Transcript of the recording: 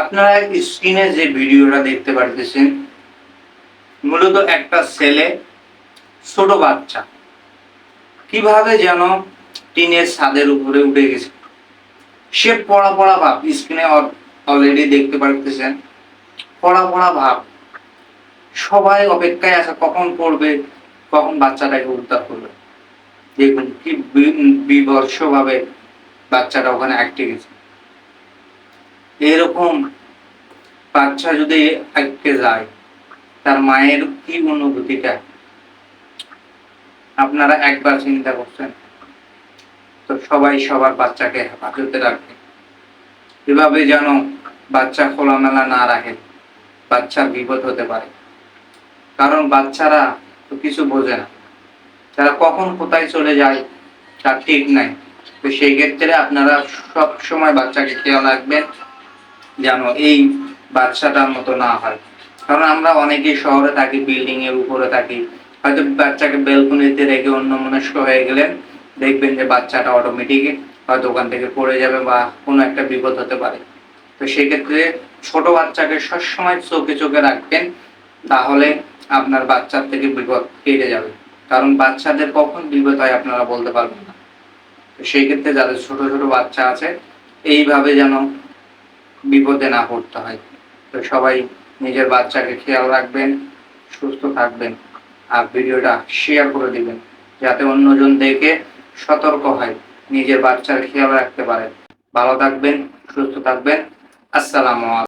আপনারা স্ক্রিনে যে ভিডিওটা দেখতে পারতেছেন, মূলত একটা ছেলে, ছোট বাচ্চা কিভাবে যেন টিনের ছাদের উপরে উঠে গেছে। সে পড়া পড়া ভাব, স্ক্রিনে অলরেডি দেখতে পারতেছেন, পড়া পড়া ভাব। সবাই অপেক্ষায় আছে কখন পড়বে, কখন বাচ্চাটাকে উদ্ধার করবে। দেখুন কি বিভৎস ভাবে বাচ্চাটা ওখানে আটকে গেছে। এরকম বাচ্চা যদি আটকে যায়, তার মায়ের কি অনুভূতিটা আপনারা একবার চিন্তা করছেন? তো সবাই সবার বাচ্চাকে হেফাজতে রাখবে, এভাবে যেন বাচ্চা খোলামেলা না রাখে, বাচ্চার বিপদ হতে পারে। কারণ বাচ্চারা তো কিছু বোঝে না, তারা কখন কোথায় চলে যায় তার ঠিক নাই। তো সেই ক্ষেত্রে আপনারা সব সময় বাচ্চাকে খেয়াল রাখবেন যেন এই বাচ্চাটার মতো না হয়। কারণ আমরা অনেকেই শহরে থাকি, বিল্ডিং এর উপরে থাকি, হয়তো বাচ্চাকে ব্যালকনিতে রেখে অন্যমনস্ক হয়ে গেলেন, দেখবেন যে বাচ্চাটা অটোমেটিক হয়তো ওখান থেকে পড়ে যাবে বা কোনো একটা বিপদ হতে পারে। তো সেক্ষেত্রে ছোট বাচ্চাকে সবসময় চোখে চোখে রাখবেন, তাহলে আপনার বাচ্চার থেকে বিপদ কেটে যাবে। কারণ বাচ্চাদের কখন বিপদ হয় আপনারা বলতে পারবেন না। তো সেই ক্ষেত্রে যাদের ছোট ছোট বাচ্চা আছে, এইভাবে যেন বিপদে না পড়তে হয়। তো সবাই নিজের বাচ্চাকে খেয়াল রাখবেন, সুস্থ থাকবেন, আর ভিডিওটা শেয়ার করে দিবেন যাতে অন্যজন দেখে সতর্ক হয়, নিজের বাচ্চার খেয়াল রাখতে পারে। ভালো থাকবেন, সুস্থ থাকবেন। আসসালামু আলাইকুম।